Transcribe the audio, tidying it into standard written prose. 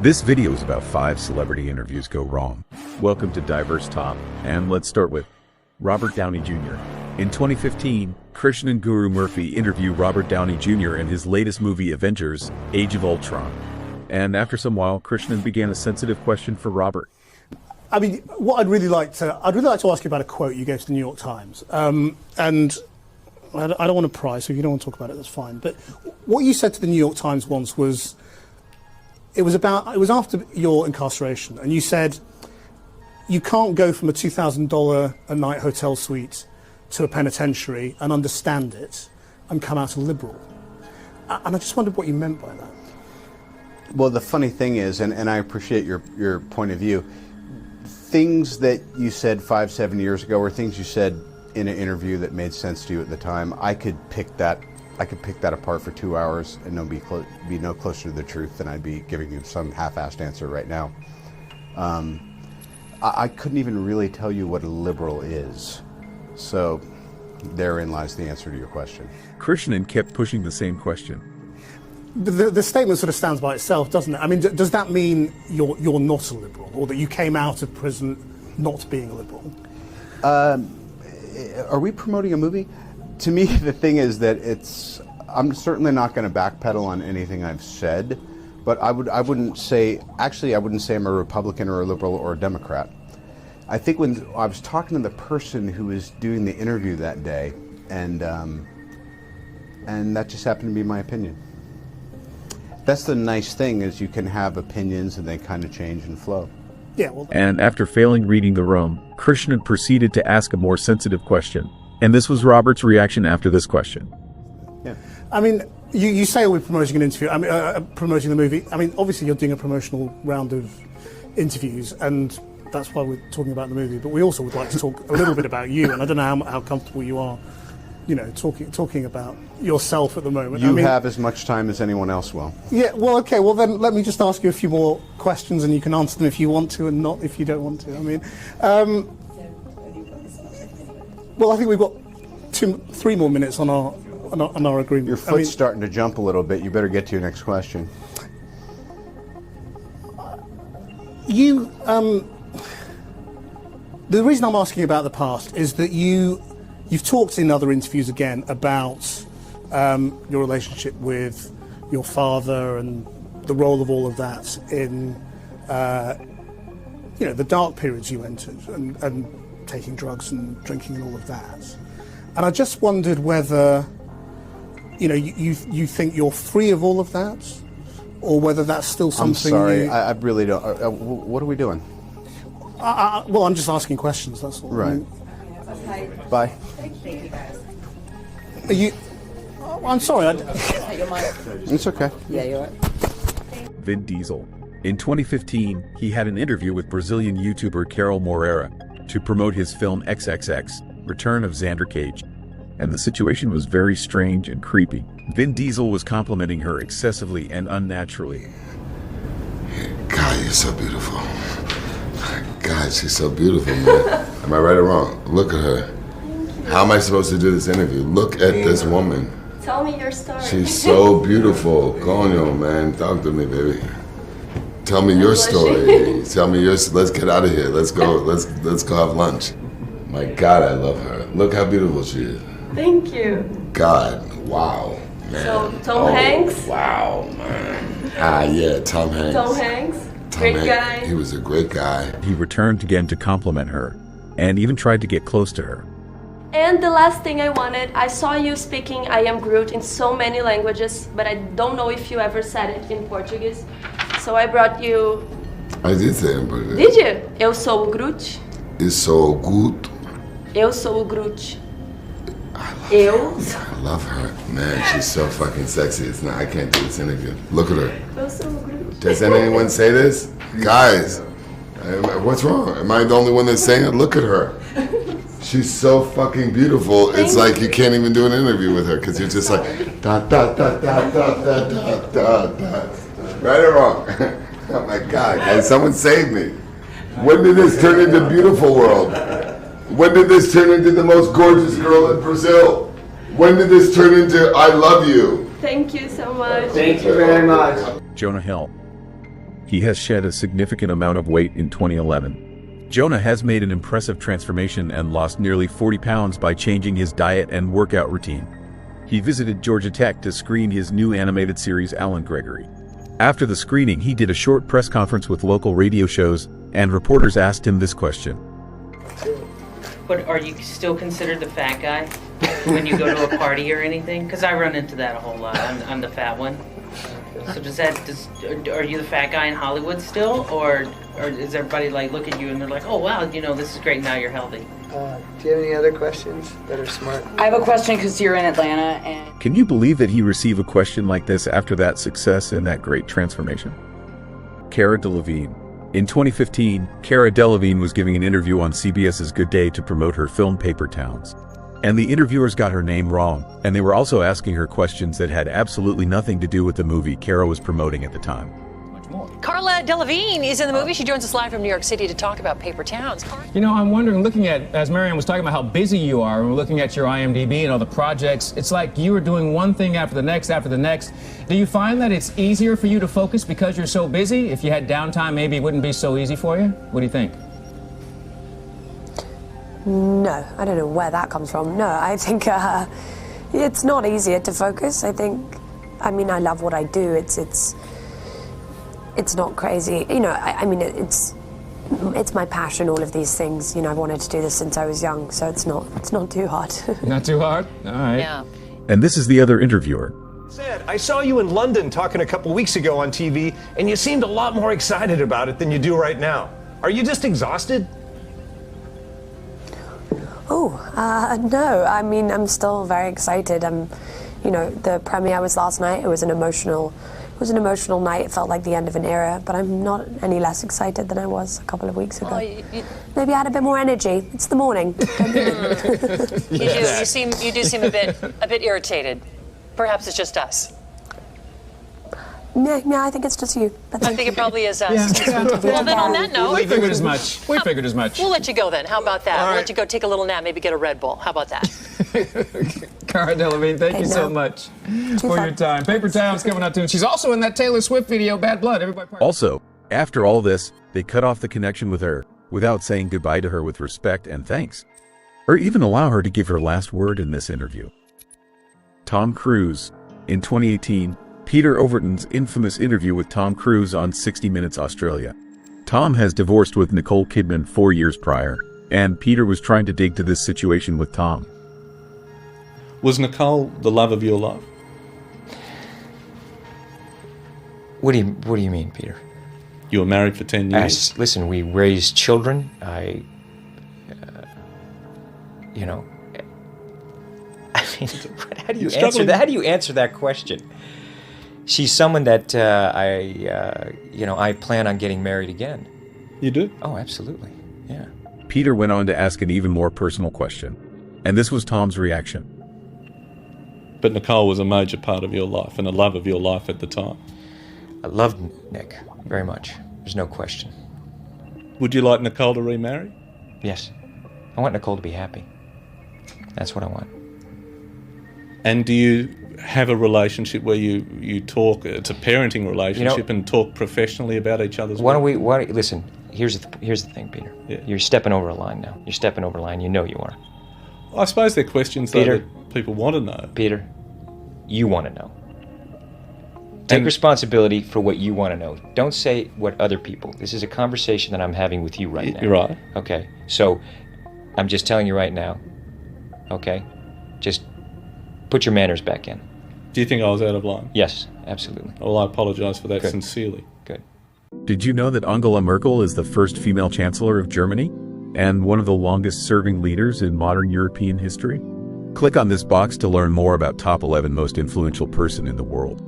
This video is about 5 celebrity interviews go wrong. Welcome to Diverse Top, and let's start with Robert Downey Jr. In 2015, Christian and Guru Murphy interviewed Robert Downey Jr. in his latest movie Avengers: Age of Ultron. And after some while, Christian began a sensitive question for Robert. I mean, what I'd really like to ask you about a quote you gave to the New York Times. And I don't want to pry, so if you don't want to talk about it, that's fine. But what you said to the New York Times once was, it was after your incarceration, and you said, you can't go from a $2,000 a night hotel suite to a penitentiary and understand it and come out a liberal. And I just wondered what you meant by that. Well, the funny thing is, and I appreciate your point of view, things that you said 5-7 years ago, or things you said in an interview that made sense to you at the time, I could pick that apart for 2 hours and be no closer to the truth than I'd be giving you some half-assed answer right now. I couldn't even really tell you what a liberal is. So therein lies the answer to your question. Christian kept pushing the same question. The statement sort of stands by itself, doesn't it? I mean, does that mean you're not a liberal, or that you came out of prison not being a liberal? Are we promoting a movie? To me, the thing is that I'm certainly not going to backpedal on anything I've said, but I wouldn't say I'm a Republican or a liberal or a Democrat. I think when I was talking to the person who was doing the interview that day, and that just happened to be my opinion. That's the nice thing, is you can have opinions and they kind of change and flow. Yeah. Well, and after failing reading the room, Christian proceeded to ask a more sensitive question. And this was Robert's reaction after this question. Yeah. I mean, you say we're promoting an interview, promoting the movie. I mean, obviously you're doing a promotional round of interviews, and that's why we're talking about the movie. But we also would like to talk a little bit about you, and I don't know how comfortable you are, you know, talking about yourself at the moment. You have as much time as anyone else will. Yeah, well, okay, well then let me just ask you a few more questions, and you can answer them if you want to and not if you don't want to. I mean, well, I think we've got 3 more minutes on our agreement. Your foot's starting to jump a little bit. You better get to your next question. The reason I'm asking about the past is that you've talked in other interviews again about your relationship with your father and the role of all of that in the dark periods you entered, and taking drugs and drinking and all of that. And I just wondered whether you think you're free of all of that, or whether that's still something. I'm sorry, I really don't. What are we doing? Well, I'm just asking questions, that's all. Right. Okay. Bye. Thank you, guys. Are you? Oh, I'm sorry. It's okay. Yeah, you're right. Vin Diesel. In 2015, he had an interview with Brazilian YouTuber Cara Moreira to promote his film XXX, Return of Xander Cage. And the situation was very strange and creepy. Vin Diesel was complimenting her excessively and unnaturally. God, you're so beautiful. God, she's so beautiful, man. Am I right or wrong? Look at her. How am I supposed to do this interview? Look at this woman. Tell me your story. She's so beautiful. Coño, man. Talk to me, baby. Tell me your story. Tell me yours. Let's get out of here. Let's go. Let's go have lunch. My God, I love her. Look how beautiful she is. Thank you. God, wow, man. So, Tom Hanks? Wow, man. Yeah, Tom Hanks. Tom Hanks? Great guy. He was a great guy. He returned again to compliment her, and even tried to get close to her. And the last thing I saw you speaking I am Groot in so many languages, but I don't know if you ever said it in Portuguese. So I brought you... I did say it in Portuguese. Did you? Eu sou o Groot. It's so good. Eu sou o Groot. I love her. Man, she's so fucking sexy. I can't do this interview. Look at her. Eu sou o Groot. Does anyone say this? Guys, what's wrong? Am I the only one that's saying it? Look at her. She's so fucking beautiful. It's like you can't even do an interview with her because you're just like da da da da da da da da da. Right or wrong? Oh my God, guys, someone save me. When did this turn into beautiful world? When did this turn into the most gorgeous girl in Brazil? When did this turn into I love you? Thank you so much. Thank you very much. Jonah Hill. he has shed a significant amount of weight in 2011. Jonah has made an impressive transformation and lost nearly 40 pounds by changing his diet and workout routine. He visited Georgia Tech to screen his new animated series Alan Gregory. After the screening, he did a short press conference with local radio shows, and reporters asked him this question. But are you still considered the fat guy when you go to a party or anything? Because I run into that a whole lot. I'm the fat one. So are you the fat guy in Hollywood still, or is everybody like look at you and they're like, oh wow, this is great, now you're healthy? Do you have any other questions that are smart? I have a question because you're in Atlanta and... Can you believe that he received a question like this after that success and that great transformation? Cara Delevigne. In 2015, Cara Delevigne was giving an interview on CBS's Good Day to promote her film Paper Towns. And the interviewers got her name wrong, and they were also asking her questions that had absolutely nothing to do with the movie Cara was promoting at the time. Cara Delevigne is in the movie. She joins us live from New York City to talk about Paper Towns. I'm wondering, looking at, as Marianne was talking about how busy you are, and we're looking at your IMDb and all the projects, it's like you are doing one thing after the next after the next. Do you find that it's easier for you to focus because you're so busy? If you had downtime, maybe it wouldn't be so easy for you? What do you think? No, I don't know where that comes from. No, I think it's not easier to focus. I love what I do. It's not crazy. It's my passion, all of these things. I've wanted to do this since I was young, so it's not too hard. Not too hard? All right. Yeah. And this is the other interviewer. I saw you in London talking a couple weeks ago on TV, and you seemed a lot more excited about it than you do right now. Are you just exhausted? No. I'm still very excited. The premiere was last night. It was an emotional night. It felt like the end of an era, but I'm not any less excited than I was a couple of weeks ago. Maybe I had a bit more energy. It's the morning. You do seem a bit irritated. Perhaps it's just us. Yeah, I think it's just you. I think it probably is us. Yeah. Well, then on that note... We figured as much. We'll let you go then. How about that? We'll let you go take a little nap, maybe get a Red Bull. How about that? Cara Delevigne, thank you so much for your time. Paper Towns coming out too. She's also in that Taylor Swift video, Bad Blood. Everybody. Also, after all this, they cut off the connection with her without saying goodbye to her with respect and thanks, or even allow her to give her last word in this interview. Tom Cruise. In 2018, Peter Overton's infamous interview with Tom Cruise on 60 Minutes Australia. Tom has divorced with Nicole Kidman 4 years prior, and Peter was trying to dig to this situation with Tom. Was Nicole the love of your life? What do you mean, Peter? You were married for 10 years? Listen, we raised children. How do you answer that? How do you answer that question? She's someone that I plan on getting married again. You do? Oh, absolutely. Yeah. Peter went on to ask an even more personal question, and this was Tom's reaction. But Nicole was a major part of your life and a love of your life at the time. I loved Nick very much. There's no question. Would you like Nicole to remarry? Yes. I want Nicole to be happy. That's what I want. And do you have a relationship where you talk, it's a parenting relationship, and talk professionally about each other's work? Listen, here's the thing, Peter. Yeah. You're stepping over a line now. You're stepping over a line. You know you are. I suppose they're questions that people want to know. Peter, you want to know. Take responsibility for what you want to know. Don't say what other people. This is a conversation that I'm having with you right now. You're right. Okay, so I'm just telling you right now, okay? Just put your manners back in. Do you think I was out of line? Yes, absolutely. Well, I apologise for that Good. Sincerely. Good. Did you know that Angela Merkel is the first female chancellor of Germany and one of the longest-serving leaders in modern European history? Click on this box to learn more about top 11 most influential person in the world.